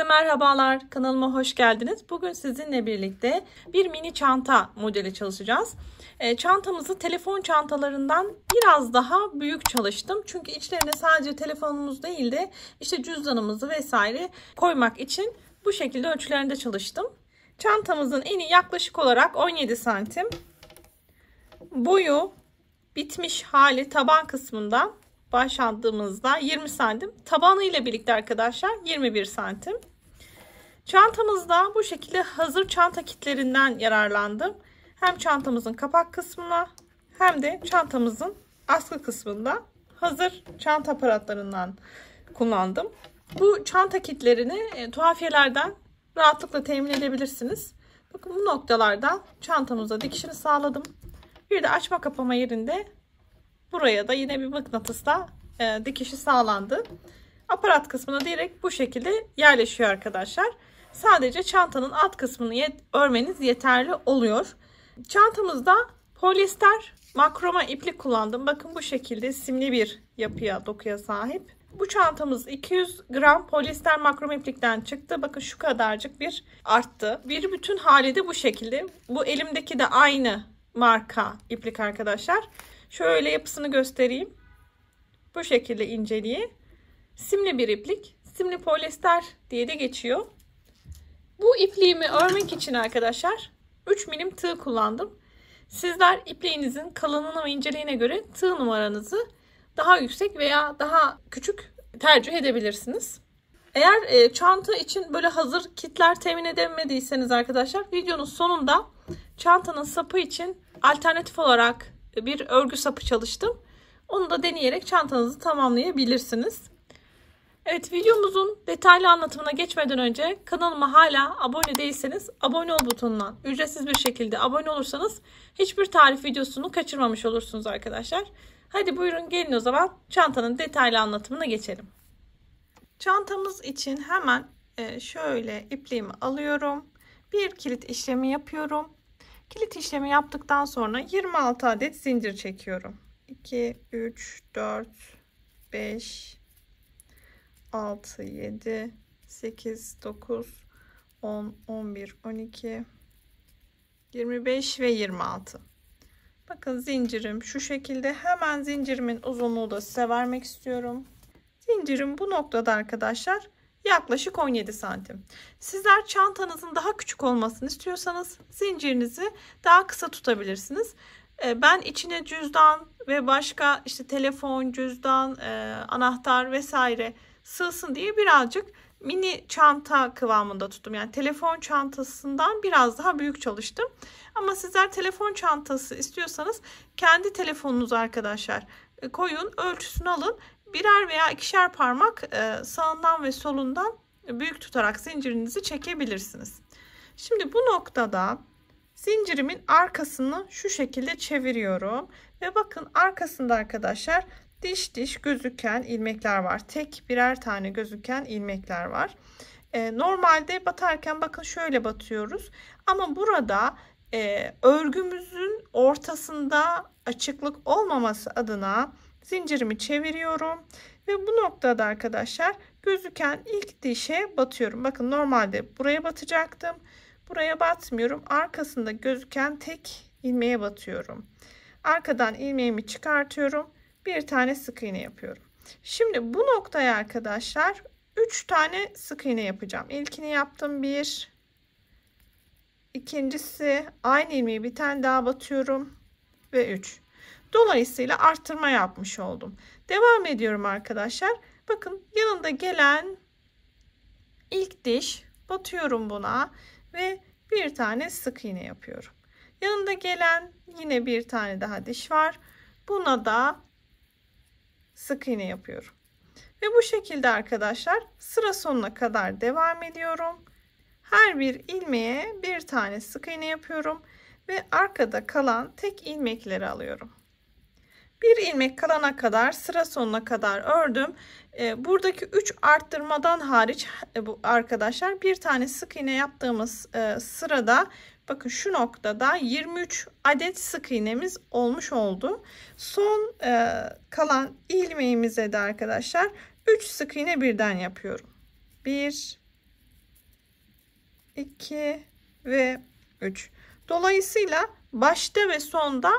Herkese merhabalar, kanalıma hoş geldiniz. Bugün sizinle birlikte bir mini çanta modeli çalışacağız. Çantamızı telefon çantalarından biraz daha büyük çalıştım. Çünkü içlerine sadece telefonumuz değil de işte cüzdanımızı vesaire koymak için bu şekilde ölçülerinde çalıştım. Çantamızın eni yaklaşık olarak 17 santim. Boyu bitmiş hali taban kısmından başladığımızda 20 santim. Tabanı ile birlikte arkadaşlar 21 santim. Çantamızda bu şekilde hazır çanta kitlerinden yararlandım. Hem çantamızın kapak kısmına hem de çantamızın askı kısmında hazır çanta aparatlarından kullandım. Bu çanta kitlerini tuhafiyelerden rahatlıkla temin edebilirsiniz. Bakın bu noktalarda çantamıza dikişini sağladım. Bir de açma kapama yerinde buraya da yine bir mıknatısla dikişi sağlandı. Aparat kısmına direkt bu şekilde yerleşiyor arkadaşlar. Sadece çantanın alt kısmını örmeniz yeterli oluyor. Çantamızda polyester makroma iplik kullandım. Bakın bu şekilde simli bir dokuya sahip. Bu çantamız 200 gram polyester makroma iplikten çıktı. Bakın şu kadarcık bir arttı. Bir bütün hali de bu şekilde. Bu elimdeki de aynı marka iplik arkadaşlar. Şöyle yapısını göstereyim. Bu şekilde inceliği. Simli bir iplik. Simli polyester diye de geçiyor. Bu ipliğimi örmek için arkadaşlar 3 milim tığ kullandım. Sizler ipliğinizin kalınlığına ve inceliğine göre tığ numaranızı daha yüksek veya daha küçük tercih edebilirsiniz. Eğer çanta için böyle hazır kitler temin edemediyseniz arkadaşlar videonun sonunda çantanın sapı için alternatif olarak bir örgü sapı çalıştım. Onu da deneyerek çantanızı tamamlayabilirsiniz. Evet, videomuzun detaylı anlatımına geçmeden önce kanalıma hala abone değilseniz abone ol butonundan ücretsiz bir şekilde abone olursanız hiçbir tarif videosunu kaçırmamış olursunuz arkadaşlar. Hadi buyurun gelin o zaman çantanın detaylı anlatımına geçelim. Çantamız için hemen şöyle ipliğimi alıyorum. Bir kilit işlemi yapıyorum. Kilit işlemi yaptıktan sonra 26 adet zincir çekiyorum. 2, 3, 4, 5, 6, 7, 8, 9, 10, 11, 12, 25 ve 26. Bakın zincirim şu şekilde. Hemen zincirimin uzunluğu da size vermek istiyorum. Zincirim bu noktada arkadaşlar yaklaşık 17 santim. Sizler çantanızın daha küçük olmasını istiyorsanız zincirinizi daha kısa tutabilirsiniz. Ben içine cüzdan ve başka işte telefon, cüzdan, anahtar vesaire sığsın diye birazcık mini çanta kıvamında tuttum. Yani telefon çantasından biraz daha büyük çalıştım. Ama sizler telefon çantası istiyorsanız kendi telefonunuzu arkadaşlar koyun, ölçüsünü alın. Birer veya ikişer parmak sağından ve solundan büyük tutarak zincirinizi çekebilirsiniz. Şimdi bu noktada zincirimin arkasını şu şekilde çeviriyorum. Ve bakın arkasında arkadaşlar diş gözüken ilmekler var. Tek birer tane gözüken ilmekler var. Normalde batarken bakın şöyle batıyoruz. Ama burada örgümüzün ortasında açıklık olmaması adına zincirimi çeviriyorum. Ve bu noktada arkadaşlar gözüken ilk dişe batıyorum. Bakın normalde buraya batacaktım. Buraya batmıyorum. Arkasında gözüken tek ilmeğe batıyorum. Arkadan ilmeğimi çıkartıyorum. Bir tane sık iğne yapıyorum. Şimdi bu noktaya arkadaşlar 3 tane sık iğne yapacağım. İlkini yaptım 1. İkincisi aynı ilmeği bir tane daha batıyorum. Ve 3. Dolayısıyla arttırma yapmış oldum. Devam ediyorum arkadaşlar. Bakın yanında gelen ilk diş batıyorum buna. Ve bir tane sık iğne yapıyorum. Yanında gelen yine bir tane daha diş var. Buna da sık iğne yapıyorum. Ve bu şekilde arkadaşlar sıra sonuna kadar devam ediyorum. Her bir ilmeğe bir tane sık iğne yapıyorum. Ve arkada kalan tek ilmekleri alıyorum. Bir ilmek kalana kadar sıra sonuna kadar ördüm. Buradaki 3 arttırmadan hariç bu arkadaşlar bir tane sık iğne yaptığımız sırada bakın şu noktada 23 adet sık iğnemiz olmuş oldu. Son kalan ilmeğimize de arkadaşlar 3 sık iğne birden yapıyorum. 1, 2 ve 3. Dolayısıyla başta ve sonda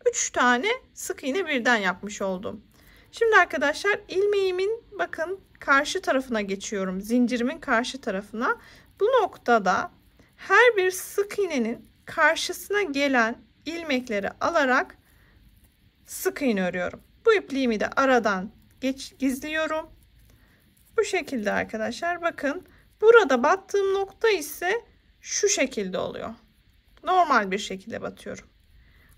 3 tane sık iğne birden yapmış oldum. Şimdi arkadaşlar ilmeğimin bakın karşı tarafına geçiyorum. Zincirimin karşı tarafına. Bu noktada her bir sık iğnenin karşısına gelen ilmekleri alarak sık iğne örüyorum. Bu ipliğimi de aradan gizliyorum. Bu şekilde arkadaşlar bakın. Burada battığım nokta ise şu şekilde oluyor. Normal bir şekilde batıyorum.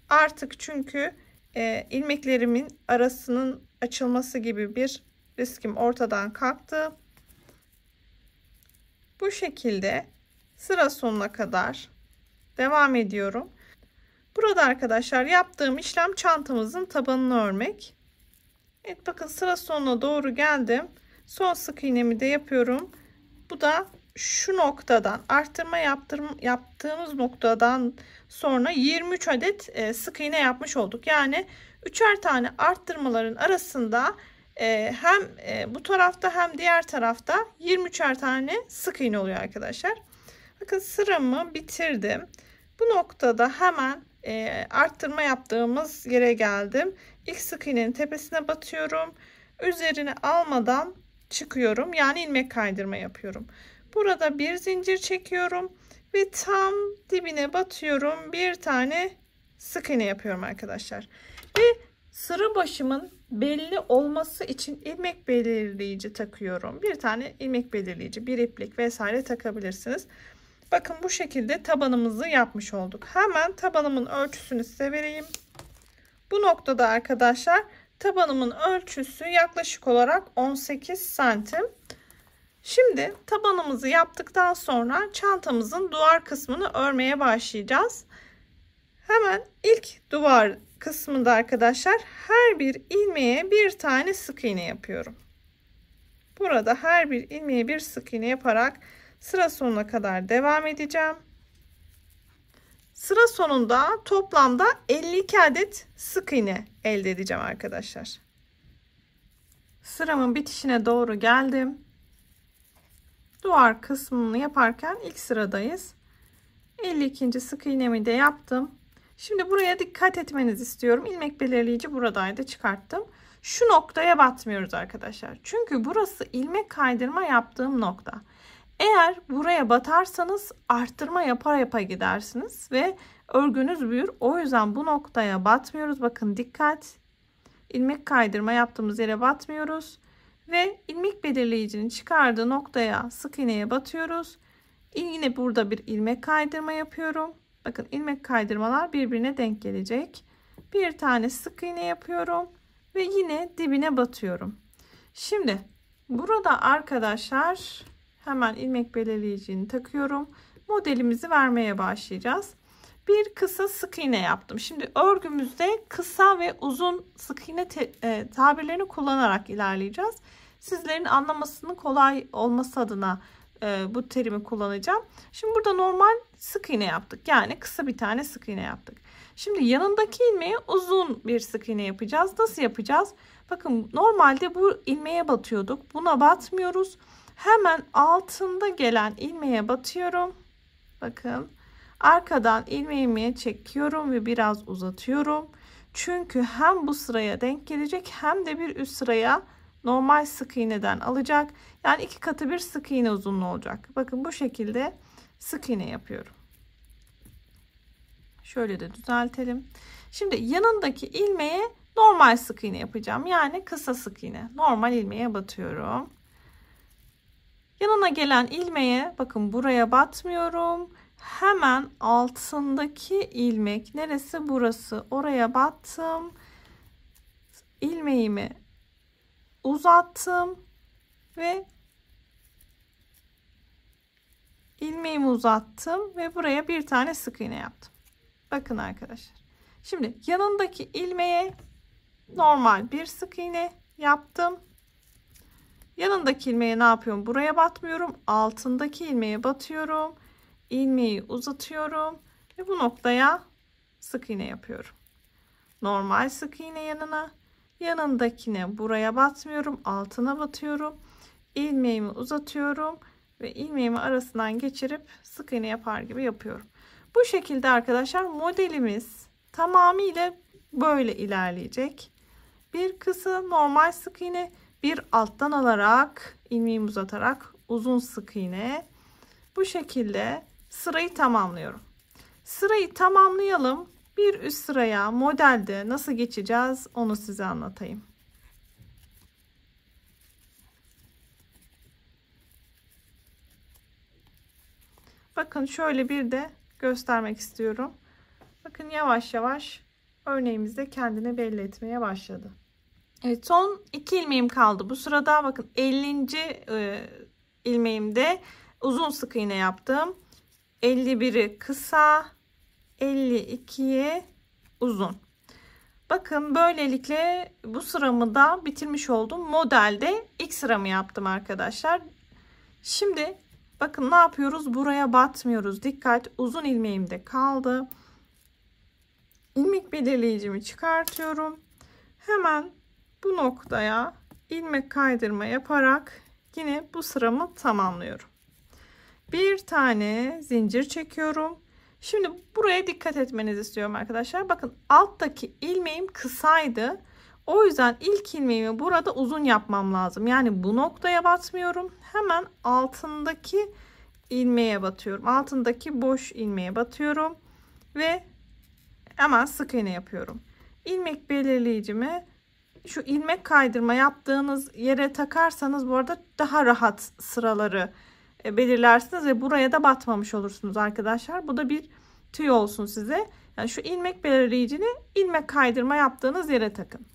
Artık çünkü ilmeklerimin arasının açılması gibi bir riskim ortadan kalktı. Bu şekilde sıra sonuna kadar devam ediyorum. Burada arkadaşlar yaptığım işlem çantamızın tabanını örmek. Evet bakın sıra sonuna doğru geldim. Son sık iğnemi de yapıyorum. Bu da şu noktadan arttırma yaptığımız noktadan sonra 23 adet sık iğne yapmış olduk. Yani üçer tane arttırmaların arasında hem bu tarafta hem diğer tarafta 23'er tane sık iğne oluyor arkadaşlar. Bakın sıramı bitirdim. Bu noktada hemen arttırma yaptığımız yere geldim. İlk sık iğnenin tepesine batıyorum. Üzerine almadan çıkıyorum. Yani ilmek kaydırma yapıyorum. Burada bir zincir çekiyorum ve tam dibine batıyorum. Bir tane sık iğne yapıyorum arkadaşlar. Ve sıra başımın belli olması için ilmek belirleyici takıyorum. Bir tane ilmek belirleyici, bir iplik vesaire takabilirsiniz. Bakın bu şekilde tabanımızı yapmış olduk. Hemen tabanımın ölçüsünü size vereyim. Bu noktada arkadaşlar tabanımın ölçüsü yaklaşık olarak 18 santim. Şimdi tabanımızı yaptıktan sonra çantamızın duvar kısmını örmeye başlayacağız. Hemen ilk duvar kısmında arkadaşlar her bir ilmeğe bir tane sık iğne yapıyorum. Burada her bir ilmeğe bir sık iğne yaparak sıra sonuna kadar devam edeceğim. Sıra sonunda toplamda 52 adet sık iğne elde edeceğim arkadaşlar. Sıramın bitişine doğru geldim. Duvar kısmını yaparken ilk sıradayız. 52. sık iğnemi de yaptım. Şimdi buraya dikkat etmenizi istiyorum. İlmek belirleyici buradaydı, çıkarttım. Şu noktaya batmıyoruz arkadaşlar. Çünkü burası ilmek kaydırma yaptığım nokta. Eğer buraya batarsanız arttırma yapa gidersiniz ve örgünüz büyür. O yüzden bu noktaya batmıyoruz. Bakın dikkat. İlmek kaydırma yaptığımız yere batmıyoruz. Ve ilmek belirleyicinin çıkardığı noktaya sık iğneye batıyoruz. Yine burada bir ilmek kaydırma yapıyorum. Bakın ilmek kaydırmalar birbirine denk gelecek. Bir tane sık iğne yapıyorum. Ve yine dibine batıyorum. Şimdi burada arkadaşlar hemen ilmek belirleyicini takıyorum. Modelimizi vermeye başlayacağız. Bir kısa sık iğne yaptım. Şimdi örgümüzde kısa ve uzun sık iğne tabirlerini kullanarak ilerleyeceğiz. Sizlerin anlamasının kolay olması adına bu terimi kullanacağım. Şimdi burada normal sık iğne yaptık. Yani kısa bir tane sık iğne yaptık. Şimdi yanındaki ilmeğe uzun bir sık iğne yapacağız. Nasıl yapacağız? Bakın normalde bu ilmeğe batıyorduk. Buna batmıyoruz. Hemen altında gelen ilmeğe batıyorum. Bakın arkadan ilmeğimi çekiyorum ve biraz uzatıyorum. Çünkü hem bu sıraya denk gelecek hem de bir üst sıraya normal sık iğneden alacak. Yani iki katı bir sık iğne uzunluğu olacak. Bakın bu şekilde sık iğne yapıyorum. Şöyle de düzeltelim. Şimdi yanındaki ilmeğe normal sık iğne yapacağım. Yani kısa sık iğne. Normal ilmeğe batıyorum. Yanına gelen ilmeğe bakın buraya batmıyorum. Hemen altındaki ilmek neresi? Burası. Oraya battım. İlmeğimi uzattım ve ilmeğimi uzattım ve buraya bir tane sık iğne yaptım. Bakın arkadaşlar. Şimdi yanındaki ilmeğe normal bir sık iğne yaptım. Yanındaki ilmeğe ne yapıyorum? Buraya batmıyorum. Altındaki ilmeğe batıyorum. İlmeği uzatıyorum ve bu noktaya sık iğne yapıyorum. Normal sık iğne yanına. Yanındakine buraya batmıyorum. Altına batıyorum. İlmeğimi uzatıyorum ve ilmeğimi arasından geçirip sık iğne yapar gibi yapıyorum. Bu şekilde arkadaşlar modelimiz tamamıyla böyle ilerleyecek. Bir kısa normal sık iğne, bir alttan alarak ilmeğimi uzatarak uzun sık iğne. Bu şekilde sırayı tamamlıyorum. Sırayı tamamlayalım. Bir üst sıraya modelde nasıl geçeceğiz onu size anlatayım. Bakın şöyle bir de göstermek istiyorum. Bakın yavaş yavaş örneğimiz de kendini belli etmeye başladı. Evet, son 2 ilmeğim kaldı. Bu sırada bakın 50. ilmeğimde uzun sık iğne yaptım. 51'i kısa, 52'yi uzun. Bakın böylelikle bu sıramı da bitirmiş oldum. Modelde ilk sıramı yaptım arkadaşlar. Şimdi bakın ne yapıyoruz? Buraya batmıyoruz. Dikkat, uzun ilmeğimde kaldı. İlmek belirleyicimi çıkartıyorum. Hemen bu noktaya ilmek kaydırma yaparak yine bu sıramı tamamlıyorum. Bir tane zincir çekiyorum. Şimdi buraya dikkat etmenizi istiyorum arkadaşlar. Bakın alttaki ilmeğim kısaydı. O yüzden ilk ilmeğimi burada uzun yapmam lazım. Yani bu noktaya batmıyorum. Hemen altındaki ilmeğe batıyorum. Altındaki boş ilmeğe batıyorum. Ve hemen sık iğne yapıyorum. İlmek belirleyicimi şu ilmek kaydırma yaptığınız yere takarsanız bu arada daha rahat sıraları belirlersiniz ve buraya da batmamış olursunuz arkadaşlar. Bu da bir tüy olsun size. Yani şu ilmek belirleyicini ilmek kaydırma yaptığınız yere takın.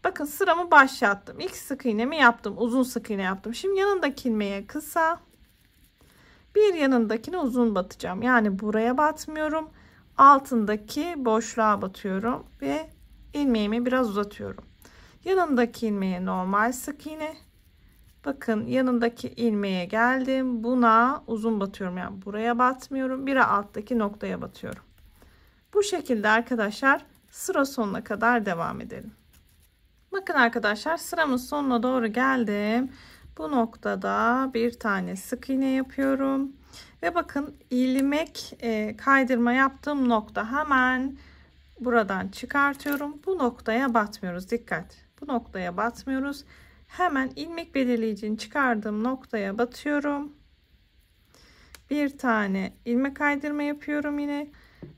Bakın sıramı başlattım. İlk sık iğnemi yaptım. Uzun sık iğne yaptım. Şimdi yanındaki ilmeğe kısa, bir yanındakine uzun batacağım. Yani buraya batmıyorum. Altındaki boşluğa batıyorum ve ilmeğimi biraz uzatıyorum. Yanındaki ilmeğe normal sık iğne. Bakın yanındaki ilmeğe geldim. Buna uzun batıyorum. Yani buraya batmıyorum. Bir alttaki noktaya batıyorum. Bu şekilde arkadaşlar sıra sonuna kadar devam edelim. Bakın arkadaşlar sıramın sonuna doğru geldim. Bu noktada bir tane sık iğne yapıyorum. Ve bakın ilmek kaydırma yaptığım nokta hemen buradan çıkartıyorum. Bu noktaya batmıyoruz. Dikkat. Bu noktaya batmıyoruz. Hemen ilmek belirleyicini çıkardığım noktaya batıyorum. Bir tane ilmek kaydırma yapıyorum yine.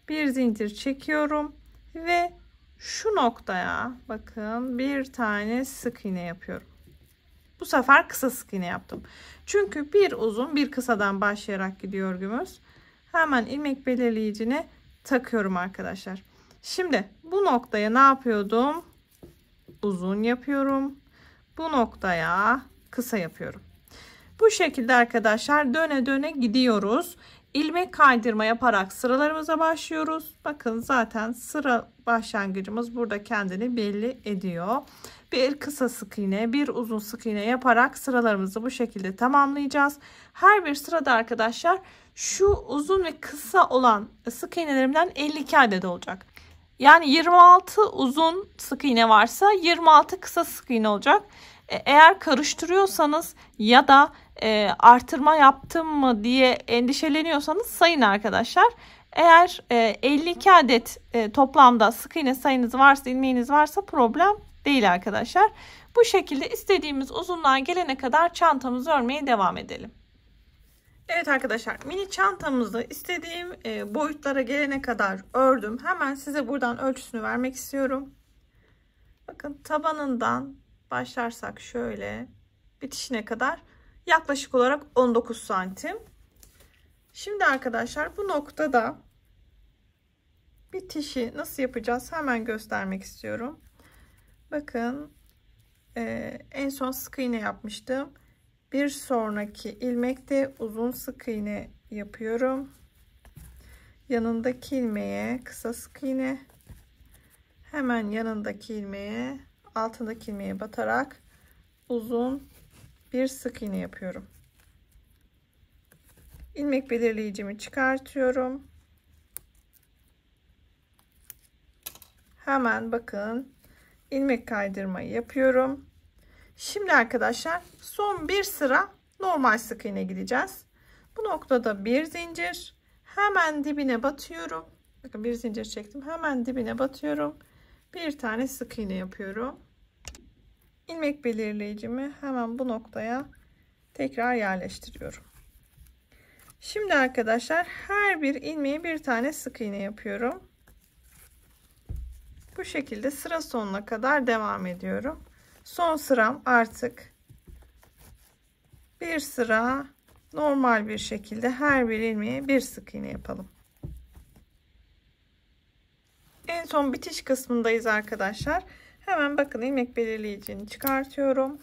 Bir zincir çekiyorum ve şu noktaya bakın bir tane sık iğne yapıyorum. Bu sefer kısa sık iğne yaptım. Çünkü bir uzun bir kısadan başlayarak gidiyor örgümüz. Hemen ilmek belirleyicini takıyorum arkadaşlar. Şimdi bu noktaya ne yapıyordum? Uzun yapıyorum. Bu noktaya kısa yapıyorum. Bu şekilde arkadaşlar döne döne gidiyoruz. İlmek kaydırma yaparak sıralarımıza başlıyoruz. Bakın zaten sıra başlangıcımız burada kendini belli ediyor. Bir kısa sık iğne, bir uzun sık iğne yaparak sıralarımızı bu şekilde tamamlayacağız. Her bir sırada arkadaşlar şu uzun ve kısa olan sık iğnelerimden 52 adet olacak. Yani 26 uzun sık iğne varsa 26 kısa sık iğne olacak. Eğer karıştırıyorsanız ya da artırma yaptım mı diye endişeleniyorsanız sayın arkadaşlar. Eğer 52 adet toplamda sık iğne sayınız varsa, ilmeğiniz varsa problem değil arkadaşlar. Bu şekilde istediğimiz uzunluğa gelene kadar çantamızı örmeye devam edelim. Evet arkadaşlar, mini çantamızı istediğim boyutlara gelene kadar ördüm. Hemen size buradan ölçüsünü vermek istiyorum. Bakın tabanından başlarsak şöyle bitişine kadar yaklaşık olarak 19 santim. Şimdi arkadaşlar bu noktada bitişi nasıl yapacağız hemen göstermek istiyorum. Bakın en son sık iğne yapmıştım. Bir sonraki ilmekte uzun sık iğne yapıyorum. Yanındaki ilmeğe kısa sık iğne. Hemen yanındaki ilmeğe, altındaki ilmeğe batarak uzun bir sık iğne yapıyorum. İlmek belirleyicimi çıkartıyorum. Hemen bakın ilmek kaydırmayı yapıyorum. Şimdi arkadaşlar son bir sıra normal sık iğne gideceğiz. Bu noktada bir zincir, hemen dibine batıyorum. Bakın bir zincir çektim, hemen dibine batıyorum. Bir tane sık iğne yapıyorum. İlmek belirleyicimi hemen bu noktaya tekrar yerleştiriyorum. Şimdi arkadaşlar her bir ilmeğe bir tane sık iğne yapıyorum. Bu şekilde sıra sonuna kadar devam ediyorum. Son sıram artık bir sıra normal bir şekilde her bir ilmeğe bir sık iğne yapalım. En son bitiş kısmındayız arkadaşlar. Hemen bakın ilmek belirleyicini çıkartıyorum.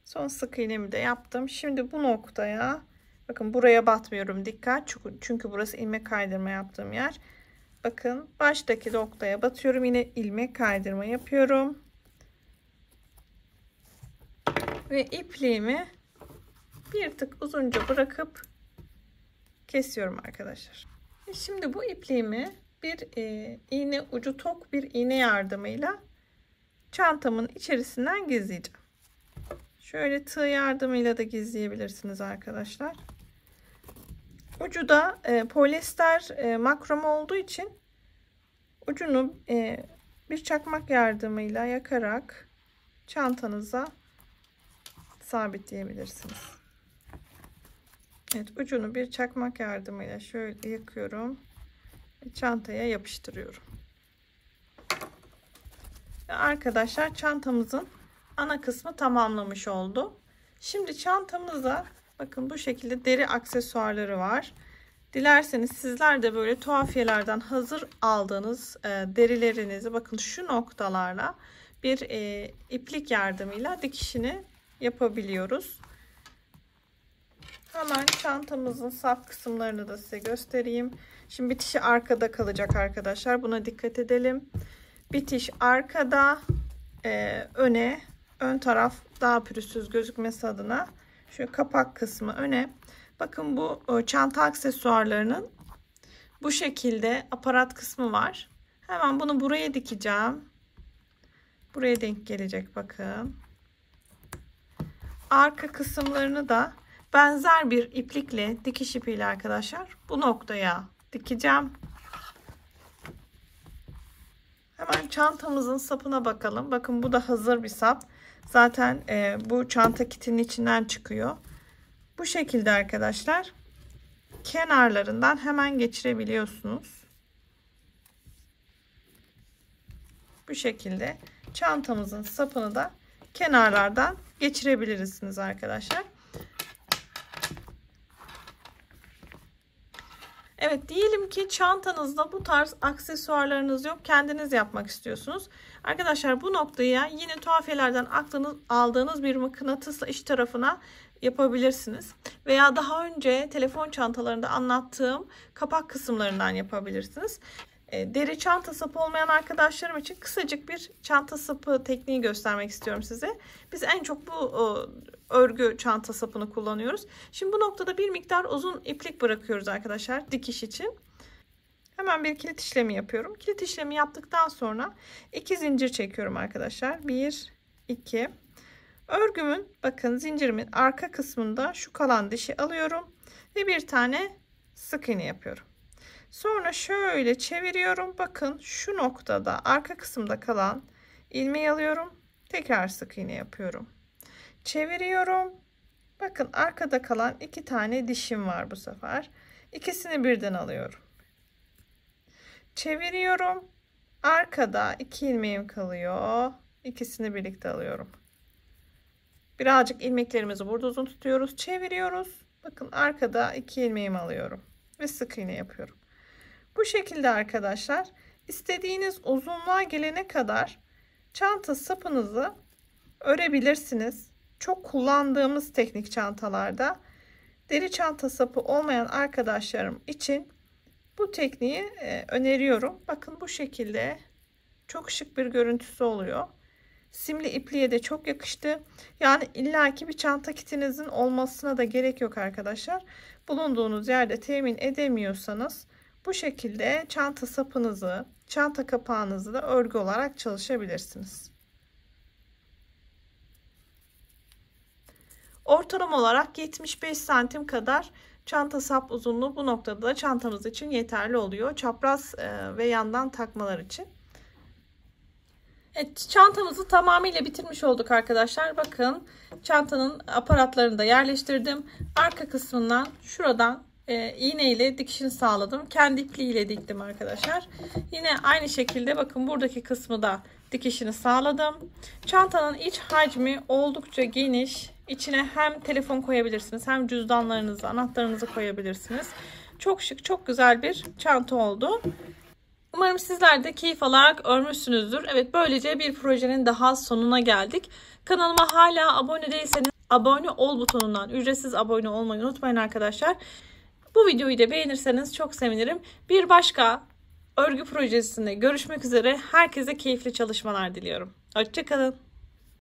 Son sık iğnemi de yaptım. Şimdi bu noktaya bakın, buraya batmıyorum, dikkat, çünkü burası ilmek kaydırma yaptığım yer. Bakın baştaki noktaya batıyorum, yine ilmek kaydırma yapıyorum ve ipliğimi bir tık uzunca bırakıp kesiyorum arkadaşlar. Şimdi bu ipliğimi bir iğne ucu tok bir iğne yardımıyla çantamın içerisinden gizleyeceğim. Şöyle tığ yardımıyla da gizleyebilirsiniz arkadaşlar. Ucu da polyester makrom olduğu için ucunu bir çakmak yardımıyla yakarak çantanıza sabitleyebilirsiniz. Evet, ucunu bir çakmak yardımıyla şöyle yakıyorum. Çantaya yapıştırıyorum. Arkadaşlar çantamızın ana kısmı tamamlamış oldu. Şimdi çantamızda bakın bu şekilde deri aksesuarları var. Dilerseniz sizler de böyle tuhafiyelerden hazır aldığınız derilerinizi bakın şu noktalarla bir iplik yardımıyla dikişini yapabiliyoruz. Hemen çantamızın sap kısımlarını da size göstereyim. Şimdi bitişi arkada kalacak arkadaşlar. Buna dikkat edelim. Bitiş arkada, öne, ön taraf daha pürüzsüz gözükmesi adına şu kapak kısmı öne. Bakın bu çanta aksesuarlarının bu şekilde aparat kısmı var. Hemen bunu buraya dikeceğim. Buraya denk gelecek bakın. Arka kısımlarını da benzer bir iplikle, dikiş ipiyle arkadaşlar bu noktaya dikeceğim. Hemen çantamızın sapına bakalım. Bakın bu da hazır bir sap. Zaten bu çanta kitinin içinden çıkıyor. Bu şekilde arkadaşlar kenarlarından hemen geçirebiliyorsunuz. Bu şekilde çantamızın sapını da kenarlardan geçirebilirsiniz arkadaşlar. Evet, diyelim ki çantanızda bu tarz aksesuarlarınız yok, kendiniz yapmak istiyorsunuz. Arkadaşlar bu noktaya yine tuhafiyelerden aldığınız bir mıknatısla iç tarafına yapabilirsiniz. Veya daha önce telefon çantalarında anlattığım kapak kısımlarından yapabilirsiniz. Deri çanta sapı olmayan arkadaşlarım için kısacık bir çanta sapı tekniği göstermek istiyorum size. Biz en çok bu örgü çanta sapını kullanıyoruz. Şimdi bu noktada bir miktar uzun iplik bırakıyoruz arkadaşlar dikiş için. Hemen bir kilit işlemi yapıyorum. Kilit işlemi yaptıktan sonra 2 zincir çekiyorum arkadaşlar. 1, 2. Örgümün bakın zincirimin arka kısmında şu kalan dişi alıyorum ve bir tane sık iğne yapıyorum. Sonra şöyle çeviriyorum. Bakın şu noktada arka kısımda kalan ilmeği alıyorum. Tekrar sık iğne yapıyorum. Çeviriyorum. Bakın arkada kalan 2 tane dişim var bu sefer. İkisini birden alıyorum. Çeviriyorum. Arkada 2 ilmeğim kalıyor. İkisini birlikte alıyorum. Birazcık ilmeklerimizi burada uzun tutuyoruz. Çeviriyoruz. Bakın arkada 2 ilmeğimi alıyorum. Ve sık iğne yapıyorum. Bu şekilde arkadaşlar istediğiniz uzunluğa gelene kadar çanta sapınızı örebilirsiniz. Çok kullandığımız teknik çantalarda, deri çanta sapı olmayan arkadaşlarım için bu tekniği öneriyorum. Bakın bu şekilde çok şık bir görüntüsü oluyor. Simli ipliğe de çok yakıştı. Yani illaki bir çanta kitinizin olmasına da gerek yok arkadaşlar. Bulunduğunuz yerde temin edemiyorsanız bu şekilde çanta sapınızı, çanta kapağınızı da örgü olarak çalışabilirsiniz. Ortalama olarak 75 santim kadar çanta sap uzunluğu, bu noktada da çantamız için yeterli oluyor. Çapraz ve yandan takmalar için. Evet, çantamızı tamamıyla bitirmiş olduk arkadaşlar. Bakın, çantanın aparatlarını da yerleştirdim. Arka kısmından şuradan iğne ile dikişini sağladım. Kendi ipliğiyle diktim arkadaşlar. Yine aynı şekilde bakın, buradaki kısmı da dikişini sağladım. Çantanın iç hacmi oldukça geniş. İçine hem telefon koyabilirsiniz, hem cüzdanlarınızı, anahtarınızı koyabilirsiniz. Çok şık, çok güzel bir çanta oldu. Umarım sizler de keyif alarak örmüşsünüzdür. Evet, böylece bir projenin daha sonuna geldik. Kanalıma hala abone değilseniz abone ol butonundan ücretsiz abone olmayı unutmayın arkadaşlar. Bu videoyu da beğenirseniz çok sevinirim. Bir başka örgü projesinde görüşmek üzere. Herkese keyifli çalışmalar diliyorum. Hoşça kalın.